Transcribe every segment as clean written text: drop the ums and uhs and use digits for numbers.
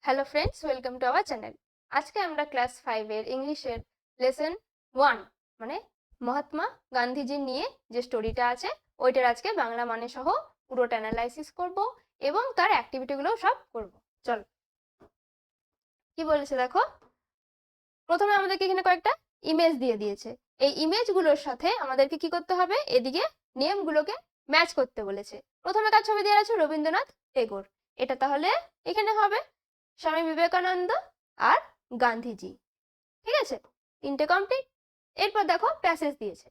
Hello friends, welcome to our channel. আজকে আমরা class 5 এর ইংলিশের লেসন 1 মানে মহাত্মা গান্ধীজি নিয়ে যে স্টোরিটা আছে ওইটার আজকে বাংলা মানে সহ পুরোটা অ্যানালাইসিস করব এবং তার অ্যাক্টিভিটিগুলো সব করব। চল কি বলেছে দেখো। প্রথমে আমাদেরকে এখানে কয়েকটা ইমেজ দিয়ে দিয়েছে। এই ইমেজগুলোর সাথে আমাদেরকে কি করতে হবে, এদিকে নেমগুলোকে ম্যাচ করতে বলেছে। প্রথমে কার ছবি দেওয়া আছে? রবীন্দ্রনাথ টেগোর। এটা তাহলে এখানে হবে স্বামী বিবেকানন্দ আর গান্ধীজি। ঠিক আছে, তিনটে কমপ্লিট। এরপর দেখো প্যাসেজ দিয়েছে,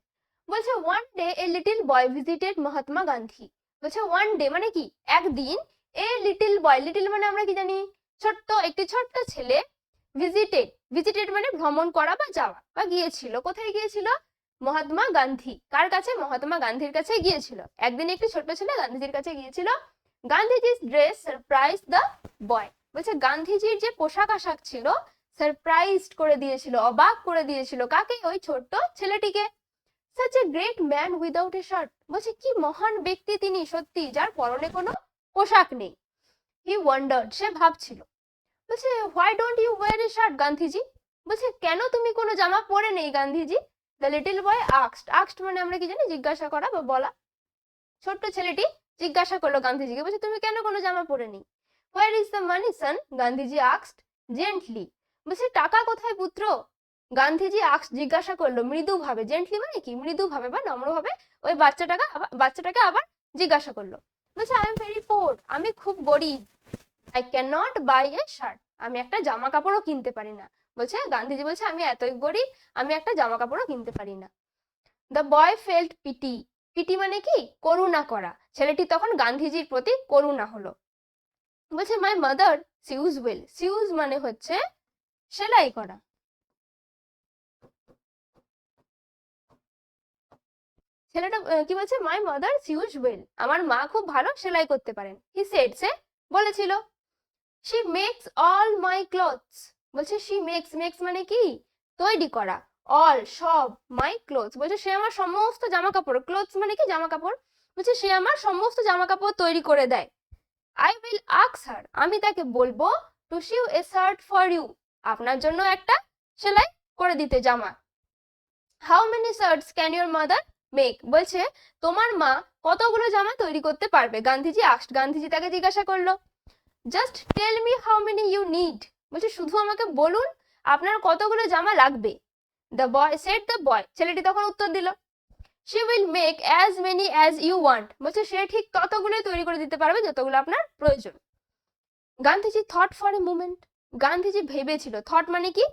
বলছে one day a little boy visited Mahatma Gandhi. বলছে ওয়ান ডে মানে কি, একদিন। এ লিটল বয়, লিটল মানে আমরা কি জানি, ছোট্ট, একটি ছোট্ট ছেলে। ভিজিটেড, ভিজিটেড মানে ভ্রমণ করা বা যাওয়া বা গিয়েছিল। কোথায় গিয়েছিল? মহাত্মা গান্ধী। কার কাছে? মহাত্মা গান্ধীর কাছে গিয়েছিল। একদিন একটি ছোট্ট ছেলে গান্ধীজির কাছে গিয়েছিল। গান্ধীজির ড্রেস সারপ্রাইজ দ্য বয়। বলছে গান্ধীজির যে পোশাক আশাক ছিল সারপ্রাইজড করে দিয়েছিল, অবাক করে দিয়েছিল। কাকে? ওই ছোট্ট ছেলেটিকে। such a great man without a shirt। বলছে কি মহান ব্যক্তি তিনি, সত্যি, যার পরনে কোনো পোশাক নেই। he wondered, সে ভাবছিল। বলছে why don't you wear a shirt Gandhiji. বলছে কেন তুমি কোনো জামা পরে নেই Gandhiji. the little boy asked, asked মানে আমরা কি জানি, জিজ্ঞাসা করা বা বলা। ছোট্ট ছেলেটি জিজ্ঞাসা করলো গান্ধীজিকে, বলছে তুমি কেন কোনো জামা পরে নেই। where is the money son, Gandhiji asked gently। বলছে টাকা কোথায় পুত্র। গান্ধীজি জিজ্ঞাসা করলো মৃদুভাবে। জেন্টলি মানে কি, মৃদুভাবে বা নম্রভাবে ওই বাচ্চাটাকে আবার জিজ্ঞাসা করলো। বলছে আই এম ভেরি পোর, আমি খুব গরিব। I can not buy a shirt, আমি একটা জামা কাপড়ও কিনতে পারি না। বলছে গান্ধীজি বলছে আমি এতই গরিব, আমি একটা জামা কাপড়ও কিনতে পারি না। The boy felt pity, pity মানে কি, করুণা করা। ছেলেটি তখন গান্ধীজির প্রতি করুণা হলো। বলছে my mother sews well, sews মানে হচ্ছে সেলাই করা। ছেলেটা কি বলছে, মাই মাদার সিউজ ওয়েল, আমার মা খুব ভালো সেলাই করতে পারেন। হি সেড, সে বলেছিল। She makes all my clothes, বলছে শি মেক্স, মেক্স মানে কি, তৈরি করা। অল সব, মাই ক্লোথস বলছে সে আমার সমস্ত জামা কাপড়, ক্লোথস মানে কি জামা কাপড়, বলছে সে আমার সমস্ত জামা কাপড় তৈরি করে দেয়। আই উইল আস্ক হার, আমি তাকে বলবো, to sew a shirt for you, আপনার জন্য একটা সেলাই করে দিতে জামা। How many shirts can your mother make, বলছে তোমার মা কতগুলো জামা তৈরি করতে পারবে। গান্ধীজি আস্কড, গান্ধীজি তাকে জিজ্ঞাসা করলো। Just tell me how many you need, বলছে শুধু আমাকে বলুন আপনার কতগুলো জামা লাগবে। The boy said, the boy, ছেলেটি তখন উত্তর দিল। She will make as many as you want, বলছে সে ঠিক ততগুলোই তৈরি করে দিতে পারবে যতগুলো আপনার প্রয়োজন। Gandhiji thought for a moment, Gandhiji ভেবেছিল। থট মানে কি,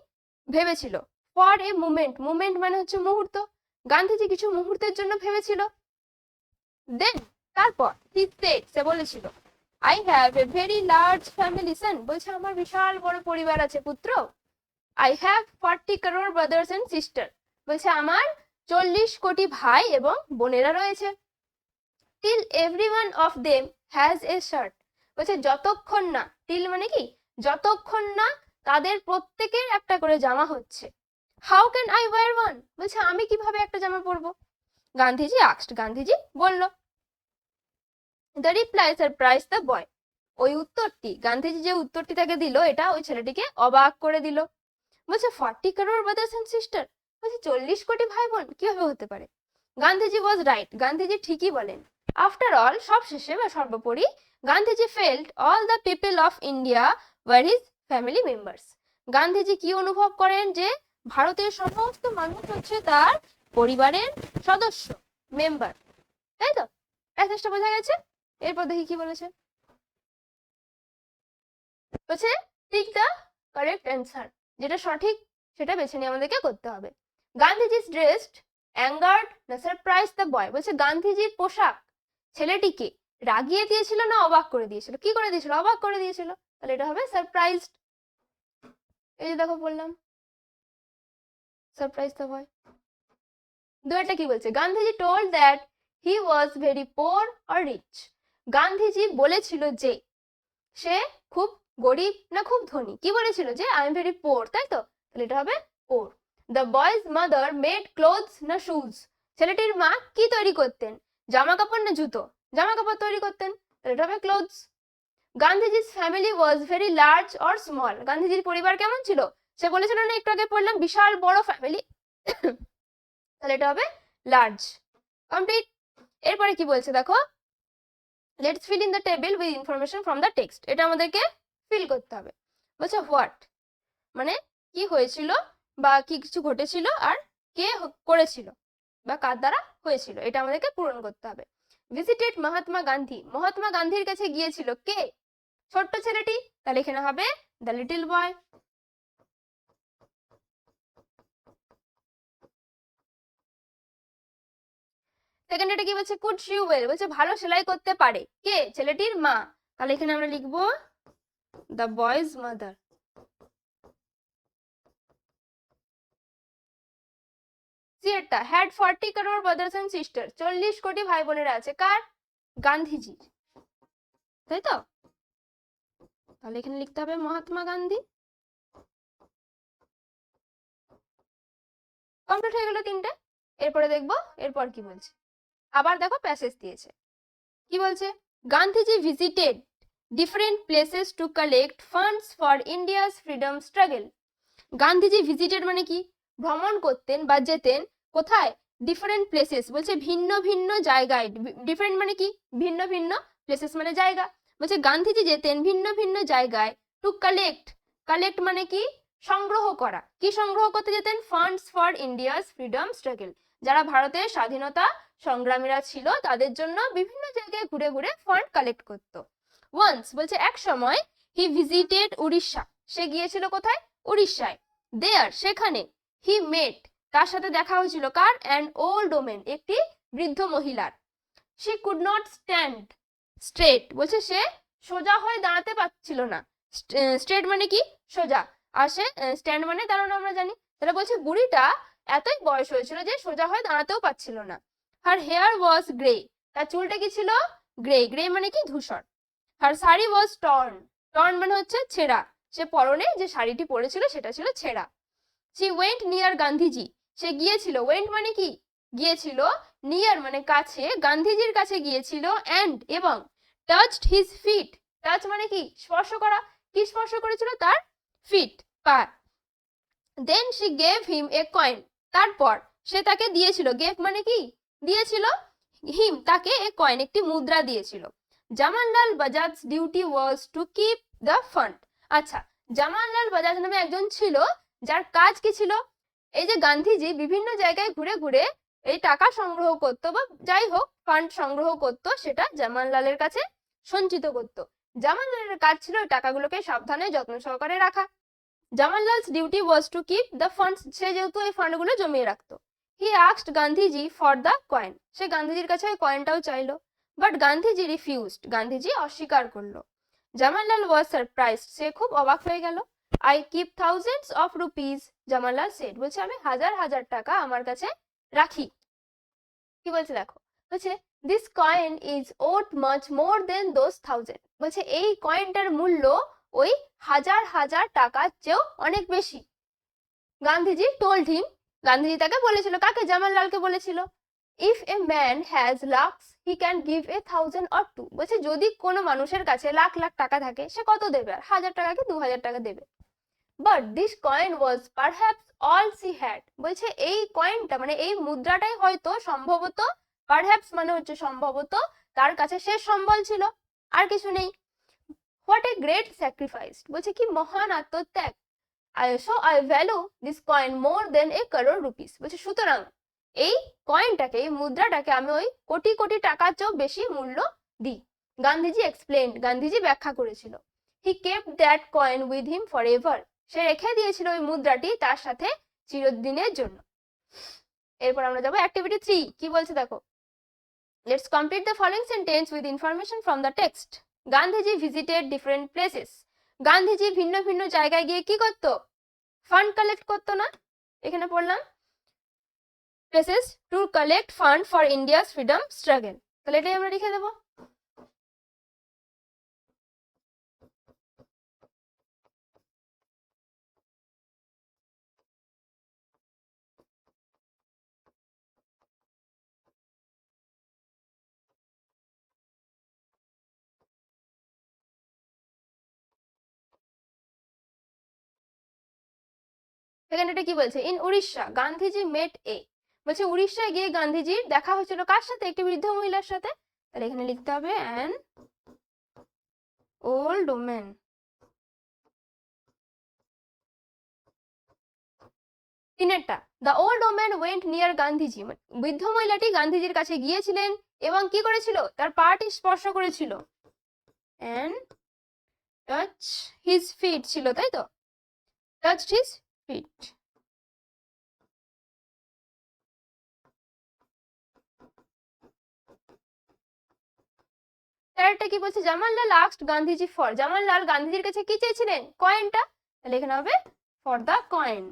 ভেবেছিল। ফর এ মুমেন্ট, মুমেন্ট মানে হচ্ছে মুহূর্ত। গান্ধীজি কিছু মুহূর্তের জন্য ভেবেছিল। দেন তারপর হি সেড, সে বলেছিল, I have a very large family son, বলছে আমার বিশাল বড় পরিবার আছে পুত্র। I have 40 crore brothers and sister, বলছে আমার 40 কোটি ভাই এবং বোনেরা রয়েছে। Till every one of them has a shirt, বলছে যতক্ষণ না, টিল মানে কি, যতক্ষণ না তাদের প্রত্যেকের একটা করে জামা হচ্ছে। How can I wear one, বলছে আমি কিভাবে একটা জামা পরবো। গান্ধীজি আস্কড, গান্ধীজি বলল। The reply surprise the boy, ওই উত্তরটি, গান্ধীজি যে উত্তরটি তাকে দিল এটা ওই ছেলেটিকে অবাক করে দিল। বলছে 40 crore ব্রাদার্স এন্ড সিস্টার, বলছে 40 কোটি ভাই বোন কিভাবে হতে পারে। গান্ধীজি ওয়াজ রাইট, গান্ধীজি ঠিকই বলেন। আফটার অল, সব শেষে বা সর্বোপরি, Gandhiji felt all the people of India were his family members, Gandhiji কি অনুভব করেন, যে ভারতের সমস্ত মানুষ হচ্ছে তার পরিবারের সদস্য, মেম্বার। তাই তো, প্যাসেজটা বোঝা গেছে। এরপর দেখি কি বলেছে। বলছে টিক দ্য কারেক্ট অ্যান্সার, যেটা সঠিক সেটা বেছে নিয়ে আমাদেরকে করতে হবে। গান্ধীজি's dressed angered না সারপ্রাইজ দ্য বয়, বলছে গান্ধীজির পোশাক ছেলেটিকে রাগিয়ে দিয়েছিল না অবাক করে দিয়েছিল। কি করে দিয়েছিল? অবাক করে দিয়েছিল। তাহলে এটা হবে সারপ্রাইজড। এই যে দেখো বললাম সারপ্রাইজ দ্য বয়। দুইটা কি বলছে, Gandhiji told that he was very poor or rich, Gandhiji বলেছিল যে সে খুব গরিব না খুব ধনী। কি বলেছিল? যে আই এম ভেরি পোর, তাই তো, তাহলে এটা হবে পোর। The boy's mother made clothes না শুজ, ছেলেটির মা কি তৈরি করতেন? জামা কাপড় না জুতো? জামা কাপড় তৈরি করতেন, তাহলে এটা হবে ক্লোথস। গান্ধীজির family was very large or small, গান্ধীজির পরিবার কেমন ছিল? সে বলেছিল না একটু আগে পড়লাম বিশাল বড় ফ্যামিলি, তাহলে এটা হবে লার্জ। কমপ্লিট। এরপরে কি বলছে দেখো, let's fill in the table with information from the text, এটা আমাদেরকে ফিল করতে হবে। বলছে হোয়াট, মানে কি হয়েছিল বা কি কিছু ঘটেছিল আর কে করেছিল বা কার দ্বারা হয়েছিল, এটা আমাদেরকে পূরণ করতে হবে। ভিজিটেড মহাত্মা গান্ধী, মহাত্মা গান্ধীর কাছে গিয়েছিল কে? ছোট্ট ছেলেটি, তাহলে এখানে হবে দ্য লিটল বয়। সেকেন্ড এটা কি বলছে, কুড শি ওয়েল, বলছে ভালো সেলাই করতে পারে কে? ছেলেটির মা, তাহলে এখানে আমরা লিখবো দ্য বয়েজ মাদার। সিয়েরটা had 40 crore brothers and sister, 40 কোটি ভাই বোনেরা আছে, কার? গান্ধীজি, তাই তো? তাহলে এখানে লিখতে হবে মহাত্মা গান্ধী। কমপ্লিট হয়ে গেল তিনটে। এরপরে দেখবো এরপর কি বলছে। আবার দেখো প্যাসেজ দিয়েছে, কি বলছে, Gandhiji visited different places to collect funds for India's freedom struggle. Gandhiji visited মানে কি, ভ্রমণ করতেন বা যেতেন কোথায়? ডিফারেন্ট প্লেসেস, বলছে ভিন্ন ভিন্ন জায়গায়, ডিফারেন্ট মানে কি, ভিন্ন ভিন্ন, প্লেসেস মানে জায়গা, বলছে গান্ধীজি যেতেন ভিন্ন ভিন্ন জায়গায় টু কালেক্ট, কালেক্ট মানে কি, সংগ্রহ করা, কি সংগ্রহ করতে যেতেন? Funds for India's freedom struggle, যারা ভারতের স্বাধীনতা সংগ্রামীরা ছিল তাদের জন্য বিভিন্ন জায়গায় ঘুরে ঘুরে ফান্ড কালেক্ট করতো। ওয়ান্স বলছে এক সময়, হি ভিজিটেড উড়িষ্যা, সে গিয়েছিল কোথায়? উড়িষ্যায়। দেয়ার সেখানে, হি মেট, তার সাথে দেখা হয়েছিল কার? অ্যান ওল্ড ওমেন, একটি বৃদ্ধ মহিলার। She could not stand straight, বলছে সে সোজা হয়ে দাঁড়াতে পারছিল না, স্ট্রেট মানে কি, সোজা, আর সে স্ট্যান্ড মানে দাঁড়ানো আমরা জানি, তাহলে বলছে বুড়িটা এতই বয়স হয়েছিল যে সোজা হয়ে দাঁড়াতেও পারছিল না। হার হেয়ার ওয়াজ গ্রে, তার চুলটা কি ছিল? গ্রে, গ্রে মানে কি, ধূসর। হার শাড়ি ওয়াজ টর্ন, টর্ন মানে হচ্ছে ছেঁড়া, সে পরনে যে শাড়িটি পরেছিল সেটা ছিল ছেঁড়া। শি ওয়েন্ট নিয়ার গান্ধীজি, সে গিয়েছিল, ওয়েন্ট মানে কি, গিয়েছিল, নিয়ার মানে কাছে, গান্ধীজির কাছে গিয়েছিল, অ্যান্ড এবং, টাচড হিজ ফিট, টাচ মানে কি, স্পর্শ করা, কি স্পর্শ করেছিল? তার ফিট, পা। Then she gave him a coin, তারপর সে তাকে দিয়েছিল, গেভ মানে কি, দিয়েছিল, হিম তাকে এ কয়েন, একটি মুদ্রা দিয়েছিল। Jamnalal Bajaj duty was to keep the fund, আচ্ছা, জামানলাল বাজাজ নামে একজন ছিল যার কাজ কি ছিল? এই যে গান্ধীজি বিভিন্ন জায়গায় ঘুরে ঘুরে এই টাকা সংগ্রহ করতো বা যাই হোক ফান্ড সংগ্রহ করতো, সেটা জামানলালের কাছে সঞ্চিত করতো। জামানলালের কাজ ছিল ওই টাকাগুলোকে সাবধানে যত্ন সহকারে রাখা। Jamnalal's duty was to keep the funds, সে যেহেতু এই ফান্ডগুলো জমিয়ে রাখতো। He asked Gandhiji for the coin, সে গান্ধীজির কাছে ওই কয়েনটাও চাইলো, বাট গান্ধীজি রিফিউজড, গান্ধীজি অস্বীকার করলো। জামানলাল ওয়াজ সারপ্রাইজড, সে খুব অবাক হয়ে গেল। I keep thousands of rupees, Jamnalal said, বলছে আমি হাজার হাজার টাকা আমার কাছে রাখি। কি বলছে দেখো, বলছে this coin is worth much more than those thousand, বলছে এই কয়েনটার মূল্য ওই হাজার হাজার টাকার চেয়েও অনেক বেশি। গান্ধীজি টোল্ড হিম, গান্ধীজি তাকে বলেছিল, কাকে? জামানলালকে বলেছিল, if a man has lakhs he can give a thousand or two, বলছে যদি কোনো মানুষের কাছে লাখ লাখ টাকা থাকে সে কত দেবে? আর 1000 টাকা কি 2000 টাকা দেবে। But this coin was perhaps all she had, বলছে এই কয়েনটা মানে এই মুদ্রাটাই হয়তো সম্ভবত, পারহ্যাপস মানে হচ্ছে সম্ভবত, তার কাছে শেষ সম্বল ছিল, আর কিছু নেই। হোয়াট এ গ্রেট স্যাক্রিফাইস, বলছে কি মহান আত্মত্যাগ। So I value this coin more than a crore rupees, বলছে সুতরাং এই কয়েনটাকে, এই মুদ্রাটাকে আমি ওই কোটি কোটি টাকার চেয়েও বেশি মূল্য দিই। গান্ধীজি এক্সপ্লেইন, গান্ধীজি ব্যাখ্যা করেছিল। He kept that coin with him for ever, সে রেখে দিয়েছিল ওই মুদ্রাটি তার সাথে চিরদিনের জন্য। এরপর আমরা যাবো অ্যাক্টিভিটি 3, কি বলছে দেখো, let's complete the following sentence with information from the text. Gandhiji visited different places, Gandhiji ভিন্ন ভিন্ন জায়গায় গিয়ে কি করতো? ফান্ড কালেক্ট করতো না, এখানে পড়লাম places to collect fund for India's freedom struggle, তাহলে এটাই আমরা লিখে দেবো। এখানে এটা কি বলছে, ইন উড়িষ্যা গান্ধীজি মেট এ, বলছে উড়িষ্যায় গিয়ে গান্ধীজির দেখা হয়েছিল কার সাথে, একটি বৃদ্ধ মহিলার সাথে। তাহলে এখানে লিখতে হবে অ্যান ওল্ড ওম্যান। তিনেরটা, the old woman went near Gandhiji, বৃদ্ধ মহিলাটি গান্ধীজির কাছে গিয়েছিলেন এবং কি করেছিল, তার পাটি স্পর্শ করেছিল, অ্যান্ড টাচ হিজ ফিট ছিল, তাই তো, টাচ হিজ ফিট। তারটা কি বলছে, জামাললাল আস্কড গান্ধীজি ফর, জামাললাল গান্ধীজির কাছে কি চেয়েছিলেন, কয়েনটা, তাহলে এখানে হবে ফর দা কয়েন।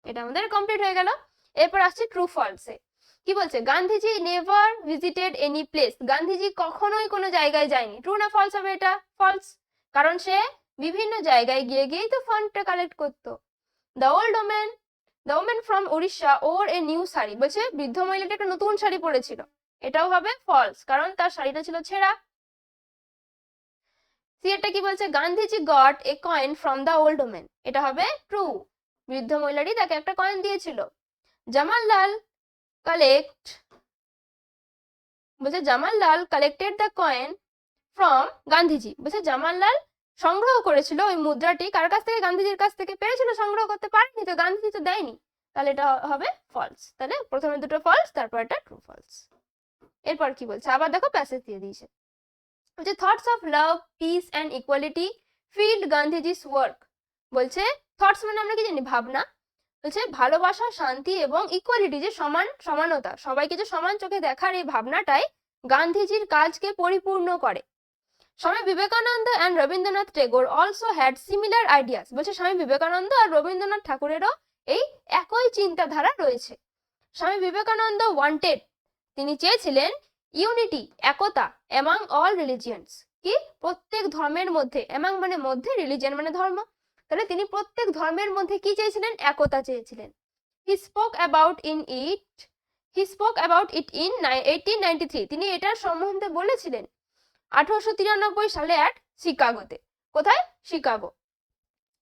এটা আমাদের কমপ্লিট হয়ে গেল। এরপর আসছে ট্রু ফলসে, কি বলছে, Gandhiji never visited any place, Gandhiji কখনোই কোনো জায়গায় যায়নি। ট্রু না ফলস হবে এটা, ফলস, কারণ সে বিভিন্ন জায়গায় গিয়ে গিয়েই তো ফান্ডটা কালেক্ট করতো। The old woman, the woman from Orissa or a new sari, বলছে বৃদ্ধ মহিলাটা একটা নতুন শাড়ি পরেছিল, এটাও হবে ফলস, কারণ তার শাড়িটা ছিল ছেঁড়া। সি এটা কি বলছে, Gandhiji got a coin from the old woman, এটা হবে ট্রু, বৃদ্ধ মহিলাটি তাকে একটা কয়েন দিয়েছিল। জামাললাল কালেক্ট, বলছে Jamnalal collected the coin from Gandhiji, বলছে জামাললাল সংগ্রহ করেছিল ওই মুদ্রাটি কার কাছ থেকে, গান্ধীজির কাছ থেকে, পেরেছিল সংগ্রহ করতে পারেনি তো, গান্ধীজি তো দেয়নি, তাহলে এটা হবে ফলস। তাহলে প্রথমে দুটো ফলস, তারপর এটা ট্রু ফলস। এরপর কি বলছে, আবার দেখো প্যাসেজ দিয়ে দিয়েছে, বলছে thoughts of love piece and equality field Gandhiji's work, বলছে থটস মানে আমরা কি জানি, ভাবনা, বলছে ভালোবাসা, শান্তি এবং ইকুয়ালিটি, যে সমান সমানতা, সবাইকে যে সমান চোখে দেখার এই ভাবনাটাই গান্ধীজির কাজকে পরিপূর্ণ করে। Swami Vivekananda and Rabindranath Tagore also had similar ideas, বলছে স্বামী বিবেকানন্দ আর রবীন্দ্রনাথ ঠাকুরেরও এই একই চিন্তাধারা রয়েছে। স্বামী বিবেকানন্দ ওয়ান্টেড, তিনি চেয়েছিলেন, ইউনিটি একতা, অ্যামাং অল রিলিজিয়ন্স, কি প্রত্যেক ধর্মের মধ্যে, অ্যামাং মানে মধ্যে, রিলিজিয়ন মানে ধর্ম, তাহলে তিনি প্রত্যেক ধর্মের মধ্যে কি চেয়েছিলেন, একতা চেয়েছিলেন। He spoke about it in 1893, তিনি এটার সম্বন্ধে বলেছিলেন 1893 সালে অ্যাট শিকাগোতে, কোথায়, Chicago.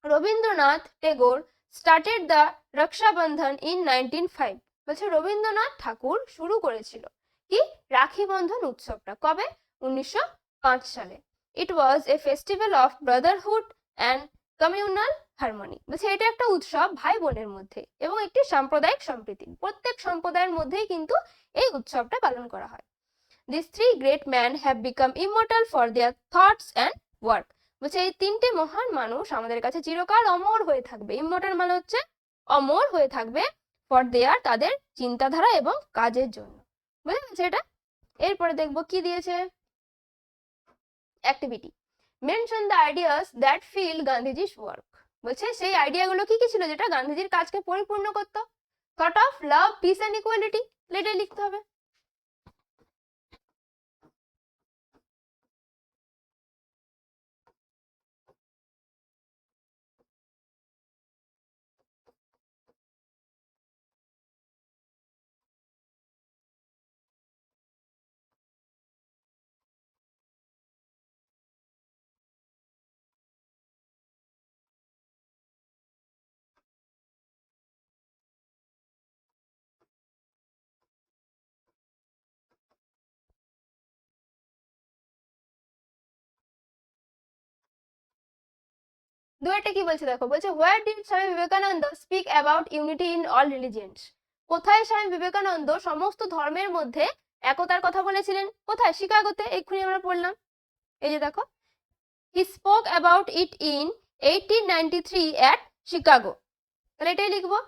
Rabindranath Tagore started the Rakshabandhan in 1905, বলছে রবীন্দ্রনাথ ঠাকুর শুরু করেছিল কি, রাখি বন্ধন উৎসবটা, কবে, 1905 সালে। It was a festival of brotherhood and communal harmony, বলছে এটা একটা উৎসব ভাই বোনের মধ্যে এবং একটি সাম্প্রদায়িক সম্প্রীতি, প্রত্যেক সম্প্রদায়ের মধ্যেই কিন্তু এই উৎসবটা পালন করা হয়। These three great men have become immortal for their thoughts and work, বলছে এই তিনটে মহান মানুষ আমাদের কাছে চিরকাল অমর হয়ে থাকবে, ইমমর্টাল মানে হচ্ছে অমর হয়ে থাকবে, ফর দেয়ার তাদের চিন্তাধারা এবং কাজের জন্য, বুঝে গেছে এটা। এরপরে দেখবো কি দিয়েছে, activity, mention the ideas that fill Gandhiji's work, বলছে সেই আইডিয়াগুলো কি কি ছিল যেটা গান্ধীজির কাজকে পরিপূর্ণ করতো, thought of love piece and equality, এটাই লিখতে হবে। দুয়েরটা কি বলছে দেখো, বলছে where did Swami Vivekananda speak about unity in all religions, কোথায় স্বামী বিবেকানন্দ সমস্ত ধর্মের মধ্যে একতার কথা বলেছিলেন, কোথায়, শিকাগোতে, এক্ষুনি আমরা পড়লাম, এই যে দেখো, he spoke about it in 1893 at Chicago, তাহলে এটাই লিখবো।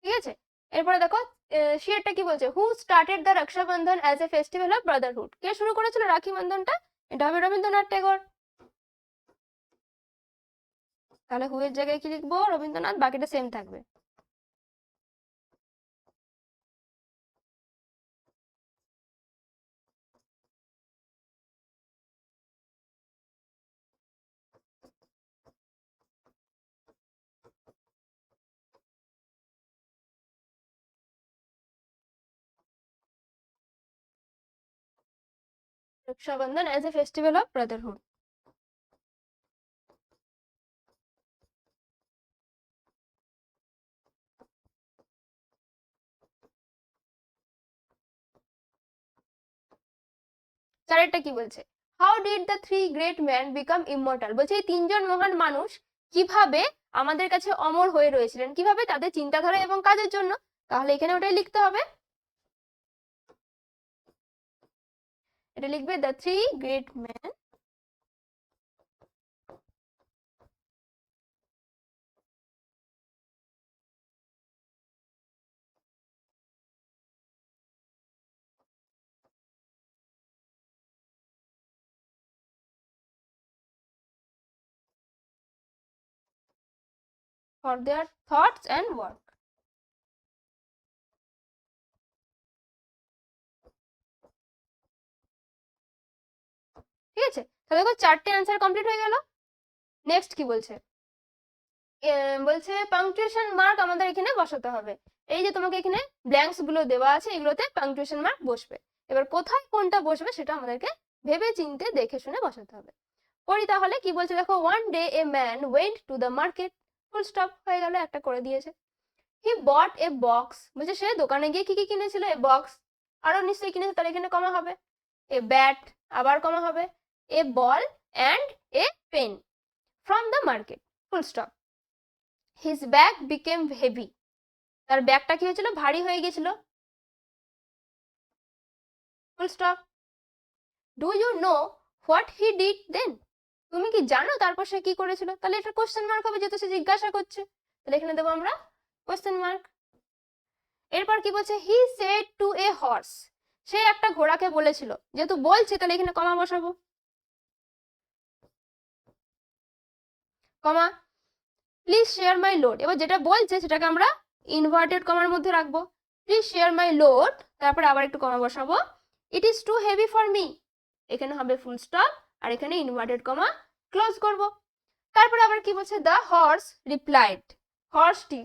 ঠিক আছে। এরপরে দেখো শিয়ারটা কি বলছে, who started the Rakshabandhan as a festival of brotherhood, কে শুরু করেছিল রাখি বন্ধনটা? এটা হবে রবীন্দ্রনাথ ট্যাগর। তাহলে হু এর জায়গায় কি লিখবো? রবীন্দ্রনাথ, বাকিটা সেম থাকবে। Rakshabandhan as a festival of brotherhood. চারেরটা কি বলছে, how did the three great man become immortal, বলছে এই তিনজন মহান মানুষ কিভাবে আমাদের কাছে অমর হয়ে রয়েছিলেন, কিভাবে? তাদের চিন্তাধারা এবং কাজের জন্য। তাহলে এখানে ওটাই লিখতে হবে, এটা লিখবে the three great man for their thoughts and work. ঠিক আছে, তাহলে দেখো চারটে অ্যান্সার কমপ্লিট হয়ে গেল। নেক্সট কি বলছে, বলছে পাংচুয়েশন মার্ক আমাদের এখানে বসাতে হবে। এই যে তোমাকে এখানে ব্ল্যাঙ্কস গুলো দেওয়া আছে, এগুলোতে পাংচুয়েশন মার্ক বসবে। এবার কোথায় কোনটা বসবে সেটা আমাদেরকে ভেবে চিন্তে দেখে শুনে বসাতে হবে। পড়ি তাহলে কি বলছে দেখো, one day a man went to the market, full stop হয়ে গেল, একটা করে দিয়েছে। হি বট এ বক্স, বলছে সে দোকানে গিয়ে কি কি কিনেছিল? এ বক্স, আরো নিশ্চয়ই কিনেছে, তাহলে এখানে কমা হবে। এ ব্যাট, আবার কমা হবে। A ball and a pen from the market, full stop. His bag became heavy, তার ব্যাগটা কি হয়েছিল? ভারী হয়ে গেছিল, full stop. Do you know what he did then, তুমি কি জানো তারপর সে কি করেছিল? তাহলে এটা কোশ্চেন মার্ক হবে, যেহেতু সে জিজ্ঞাসা করছে, তাহলে এখানে দেবো আমরা কোশ্চেন মার্ক। এরপর কি বলছে, he said to a horse, সে একটা ঘোড়াকে বলেছিল, যেহেতু বলছে তাহলে এখানে কমা বসাবো, comma. Please share my load, এবার যেটা বলছে সেটাকে আমরা ইনভার্টেড কমার মধ্যে রাখবো। প্লিজ শেয়ার মাই লোড, তারপরে আবার একটু কমা বসাবো। It is too heavy for me, এখানে হবে ফুল স্টপ, আর এখানে ইনভার্টেড কমা ক্লোজ করব। তারপরে আবার কি বলছে, দ্য হর্স রিপ্লাইড, হর্সটি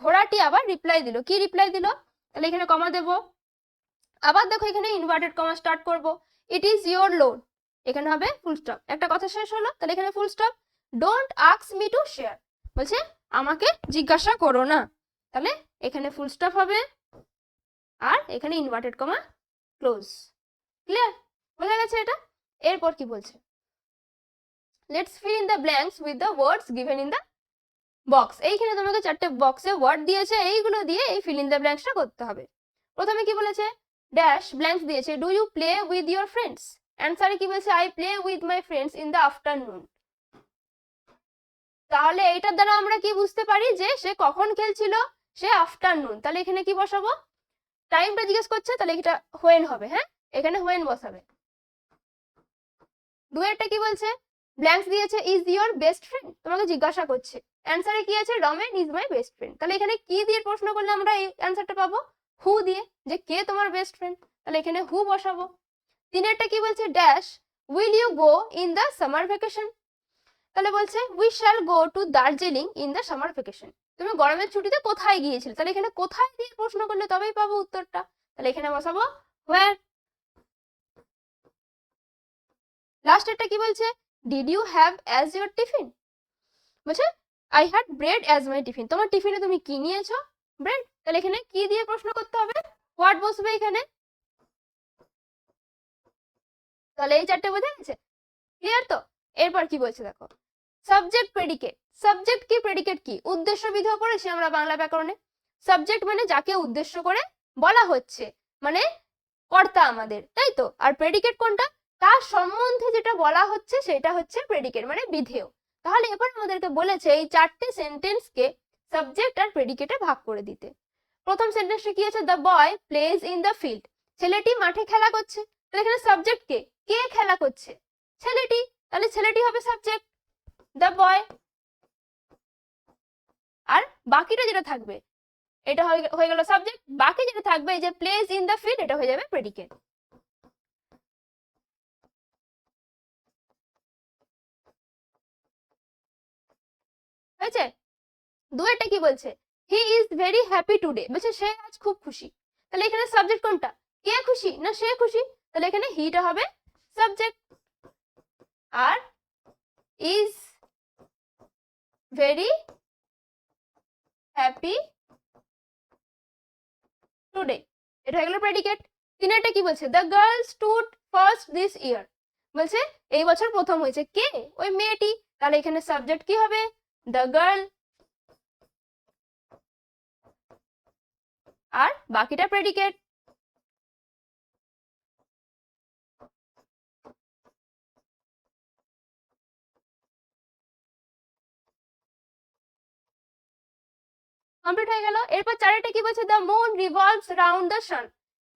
ঘোড়াটি আবার রিপ্লাই দিল, কি রিপ্লাই দিল? তাহলে এখানে কমা দেব। আবার দেখো এখানে ইনভার্টেড কমা স্টার্ট করব, ইট ইজ ইয়োর লোড, এখানে হবে ফুল স্টপ। একটা কথা শেষ হলো, তাহলে এখানে full stop. Don't ask me to share, বলছে আমাকে জিজ্ঞাসা করো না, তাহলে এখানে ফুল স্টপ হবে, আর এখানে ইনভার্টেড কমা ক্লোজ। ক্লিয়ার? বোঝা গেছে এটা? এরপর কি বলছে, let's fill in the blanks with the words given in the box. এইখানে তোমাকে চারটে বক্সে ওয়ার্ড দিয়েছে, এইগুলো দিয়ে এই ফিল ইন দ্য ব্ল্যাঙ্কসটা করতে হবে। প্রথমে কি বলেছে, ড্যাশ ব্ল্যাঙ্কস দিয়েছে, do you play with your friends, অ্যান্সারে কি বলছে, I play with my friends in the afternoon. তাহলে এইটার দ্বারা আমরা কি বুঝতে পারি যে সে কখন খেলছিল? সে আফটারনুন, তাহলে এখানে কি বসাবো? টাইমটা জিজ্ঞেস করছে, তাহলে এটা হোয়েন হবে, হ্যাঁ এখানে হোয়েন বসাবে। দুয়েরটা কি বলছে, ব্ল্যাঙ্কস দিয়েছে, ইজ ইয়োর বেস্ট ফ্রেন্ড, তোমাকে জিজ্ঞাসা করছে, অ্যান্সারে কি আছে, Ramen is my best friend. তাহলে এখানে কি দিয়ে প্রশ্ন করলে আমরা এই অ্যান্সারটা পাবো? হু দিয়ে, যে কে তোমার বেস্ট ফ্রেন্ড, তাহলে এখানে হু বসাবো। তিনেরটা কি বলছে, dash will you go in the summer vacation, তাহলে বলছে we shall go to Darjeeling in the summer vacation, তুমি গরমের ছুটিতে কোথায় গিয়েছিলে? তাহলে এখানে কোথায় দিয়ে প্রশ্ন করলে তবেই পাবো উত্তরটা, তাহলে এখানে বসাবো হোয়ার। লাস্টেরটা কি বলছে, did you have as your tiffin, বলছে I had bread as my tiffin, তোমার টিফিনে তুমি কি নিয়েছো? ব্রেড, তাহলে এখানে কি দিয়ে প্রশ্ন করতে হবে? হোয়াট বসবে এখানে। তাহলে এই চারটে বোঝা গেছে? ক্লিয়ার তো? এরপর কি বলছে দেখো, সাবজেক্ট প্রেডিকেট, সাবজেক্ট কি প্রেডিকেট কি, উদ্দেশ্য বিধেয় পড়েছি আমরা বাংলা ব্যাকরণে। সাবজেক্ট মানে যাকে উদ্দেশ্য করে বলা হচ্ছে, মানে কর্তা আমাদের, তাই তো। আর প্রেডিকেট কোনটা, তার সম্বন্ধে যেটা বলা হচ্ছে সেটা হচ্ছে প্রেডিকেট, মানে বিধেয়। তাহলে এবার আমাদেরকে বলেছে এই চারটে সেন্টেন্সকে সাবজেক্ট আর প্রেডিকেটে ভাগ করে দিতে। প্রথম সেন্টেন্সটা কি আছে, the boy plays in the field, ছেলেটি মাঠে খেলা করছে। তাহলে এখানে সাবজেক্ট কে, কে খেলা করছে, ছেলেটি, তাহলে ছেলেটি হবে সাবজেক্ট, দ্য বয়। আর বাকিটা যেটা থাকবে এটা হয়ে গেল সাবজেক্ট, বাকি যেটা থাকবে এই যে প্লেজ ইন দ্য ফিল্ড এটা হয়ে যাবে প্রেডিকেট। হয়েছে? দুয়েরটা কি বলছে, he is very happy today, বলছে সে আজ খুব খুশি। তাহলে এখানে সাবজেক্ট কোনটা, কে খুশি না সে খুশি, তাহলে এখানে হিটা হবে সাবজেক্ট। আর ইজ ভেরি হ্যাপি টুডে এটা হয়ে গেল প্রেডিকেট। তিনেরটা কি বলছে, the girl stood first this year, বলছে এই বছর প্রথম হয়েছে, কে, ওই মেয়েটি, তাহলে এখানে সাবজেক্ট কি হবে, দ্য গার্ল। আর বাকিটা প্রেডিকেট। কমপ্লিট হয়ে গেল। এরপর চারেরটা কি বলছে, the moon revolves round the sun,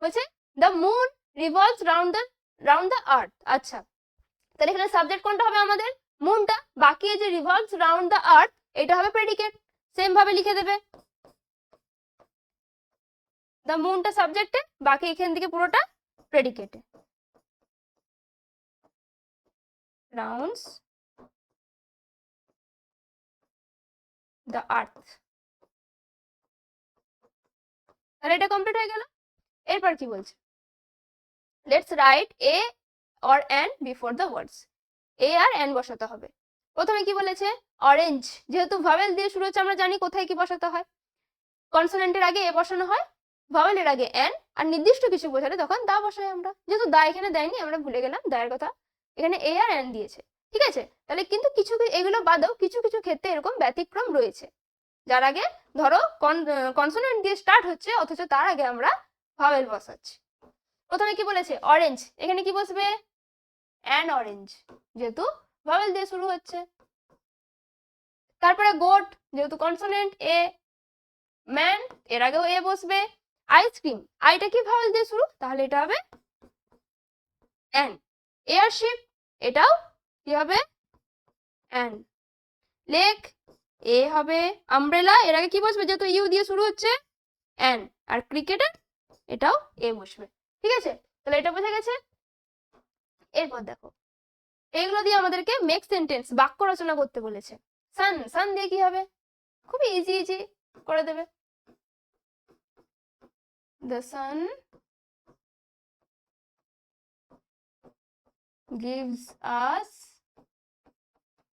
বলছে the moon revolves round the earth. আচ্ছা, তাহলে এখানে সাবজেক্ট কোনটা হবে আমাদের, মুনটা, বাকি যে রিভলভস রাউন্ড দ্য আর্থ এটা হবে প্রেডিকেট। সেম ভাবে লিখে দেবে, দ্য মুনটা সাবজেক্টে, বাকি এখান থেকে পুরোটা প্রেডিকেটে। রাউন্ডস দ্য আর্থ, তাহলে এটা কমপ্লিট হয়ে গেল। এরপর কি বলছে, let's write a or an before the words, a আর অ্যান বসাতে হবে। প্রথমে কি বলেছে, অরেঞ্জ, যেহেতু ভাওয়েল দিয়ে শুরু হচ্ছে আমরা জানি কোথায় কি বসাতে হয়, কনসোনেন্টের আগে এ বসানো হয়, ভাওয়েলের আগে অ্যান, আর নির্দিষ্ট কিছু বোঝালে তখন দা বসাই আমরা, যেহেতু দা এখানে দেয়নি আমরা ভুলে গেলাম দায়ের কথা, এখানে এ আর অ্যান দিয়েছে। ঠিক আছে, তাহলে কিন্তু কিছু এগুলো বাদেও কিছু কিছু ক্ষেত্রে এরকম ব্যতিক্রম রয়েছে, যার আগে ধরো কনসোনেন্ট দিয়ে স্টার্ট হচ্ছে অথচ তার আগে আমরা ভাওয়েল বসাচ্ছি। প্রথমে কি বলেছে, অরেঞ্জ, এখানে কি বসবে, অ্যান অরেঞ্জ, যেহেতু ভাওয়েল দিয়ে শুরু হচ্ছে। তারপরে গোট, যেহেতু কনসোনেন্ট এ, ম্যান, এর আগেও এ বসবে। আইসক্রিম, আইটা কি ভাওয়েল দিয়ে শুরু, তাহলে এটা হবে অ্যান। এয়ারশিপ, এটাও কি হবে অ্যান। লেক, এ হবে। আমব্রেলা, এর আগে কি বসবে, যেহেতু ইউ দিয়ে শুরু হচ্ছে অ্যান। আর ক্রিকেটার, এটাও এ বসবে। ঠিক আছে, তাহলে এটা বোঝা গেছে। এরপর দেখো, এগুলো দিয়ে আমাদেরকে মেক সেন্টেন্স, বাক্য রচনা করতে বলেছে। সান, সান দিয়ে কি হবে, খুবই ইজি ইজি করে দেবে, the sun gives us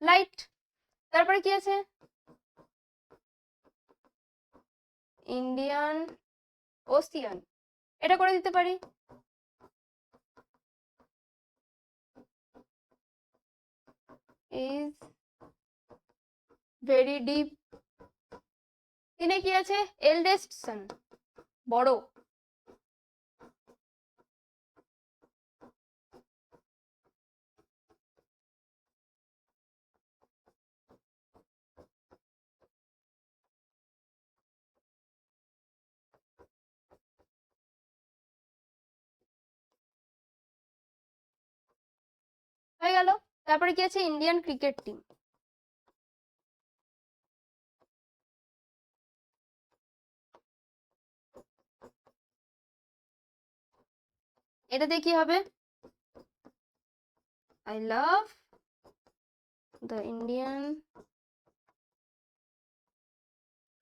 light। তারপরে কি আছে, ইন্ডিয়ান ওসিয়ান, এটা করে দিতে পারি। is very deep। তিনে কি আছে, eldest son, বড়। হয়ে গেল। তারপরে কি আছে, ইন্ডিয়ান ক্রিকেট টিম, এটাতে কি হবে, I love the Indian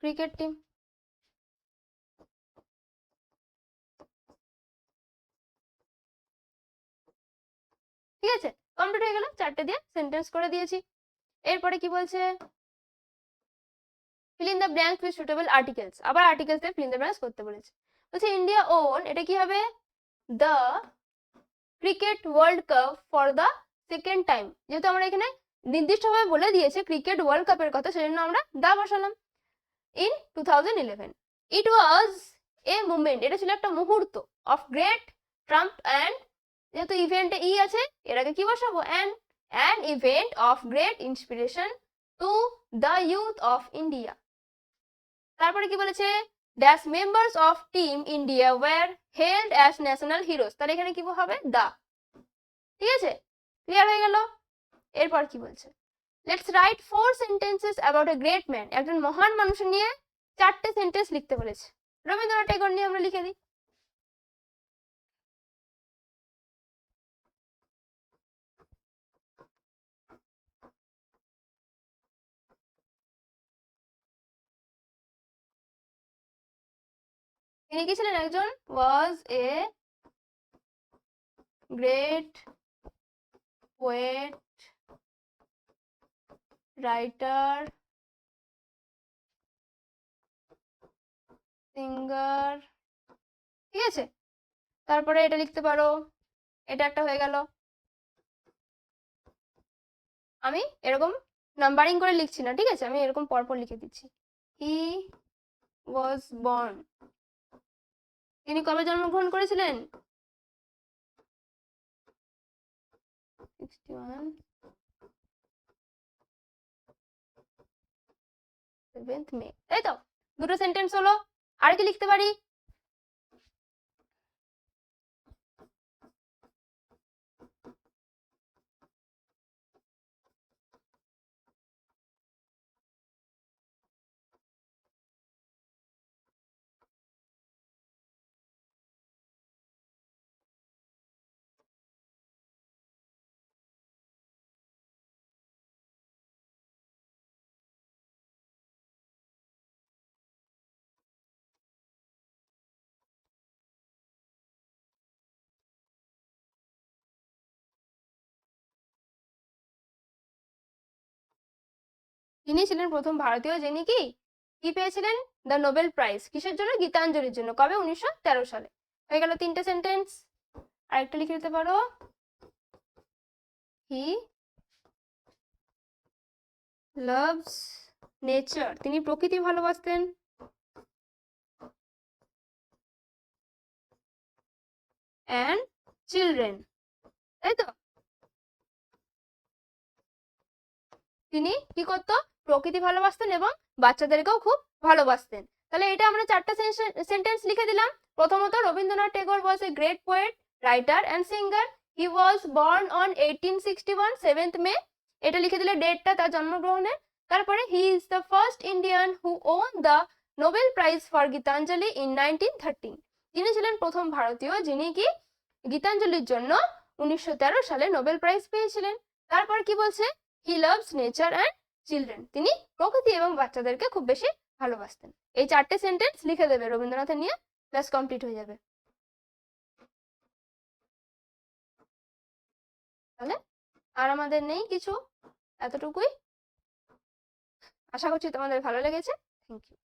cricket team। ঠিক আছে, কমপ্লিট হয়ে গেল, চারটে দিয়ে সেন্টেন্স করে দিয়েছি। এরপরে কি বলছে, fill in the blanks with suitable articles, আবার আর্টিকেলস দিয়ে fill in the blanks করতে বলেছে। বলছে ইন্ডিয়া ওন, এটা কি হবে, the cricket world cup for the second time, যেহেতু আমরা এখানে নির্দিষ্টভাবে বলে দিয়েছে ক্রিকেট ওয়ার্ল্ড কাপের কথা, সেজন্য আমরা দা বসালাম। In 2011 it was A movement, এটা ছিল একটা মুহূর্ত, অফ গ্রেট ট্রাম্প অ্যান্ড, যেহেতু ইভেন্টে ই আছে এর আগে কি বসাবো, an event of great inspiration to the youth of India. তারপরে কি বলেছে, dash members of team India were held as national heroes. তাহলে এখানে কি হবে, দা। ঠিক আছে, ক্লিয়ার হয়ে গেল। এরপর কি বলছে, let's right 4 sentences about a great man. একজন মহান মানুষ নিয়ে 4টে সেন্টেন্স লিখতে বলেছে। রবীন্দ্রনাথ ঠাকুর নিয়ে আমরা লিখে দিই। তিনি কি ছিলেন, একজন was a great poet, writer, singer. ঠিক আছে, তারপরে এটা লিখতে পারো, এটা একটা হয়ে গেল। আমি এরকম নাম্বারিং করে লিখছি না, ঠিক আছে, আমি এরকম পরপর লিখে দিচ্ছি। হি ওয়াজ বর্ন, তিনি কবে জন্মগ্রহণ করেছিলেন, 61 7th মে। তাই তো, দুটো সেন্টেন্স হলো। আর কি লিখতে পারি, তিনি ছিলেন প্রথম ভারতীয় যিনি কি কি পেয়েছিলেন, দ্য নোবেল প্রাইজ। কিসের জন্য, গীতাঞ্জলির জন্য। কবে, 1913 সালে। হয়ে গেল 3টে সেন্টেন্স। আরেকটা লিখে দিতে পারো, হি লাভস নেচার, তিনি প্রকৃতি ভালোবাসতেন। অ্যান্ড চিলড্রেন, তাই তো, তিনি কি করতো, প্রকৃতি ভালোবাসতেন এবং বাচ্চাদেরকেও খুব ভালোবাসতেন। তাহলে এটা আমরা 4টা সেন্টেন্স লিখে দিলাম। প্রথমত, Rabindranath Tagore was a great poet, writer and singer. He was born on 1861 7th May. এটা লিখে দিলে ডেটটা তার জন্মগ্রহণের। তারপরে he is the first Indian who won the Nobel prize for Gitanjali in 1913। তিনি ছিলেন প্রথম ভারতীয় যিনি কি গীতাঞ্জলির জন্য 1913 সালে নোবেল প্রাইজ পেয়েছিলেন। তারপর কি বলছে, he loves nature and children, তিনি প্রকৃতি এবং বাচ্চাদেরকে খুব বেশি ভালোবাসতেন। এই 4টে সেন্টেন্স লিখে দেবে রবীন্দ্রনাথের নিয়ে, ব্যাস কমপ্লিট হয়ে যাবে। তাহলে আর আমাদের নেই কিছু, এতটুকুই। আশা করছি তোমাদের ভালো লেগেছে। Thank you.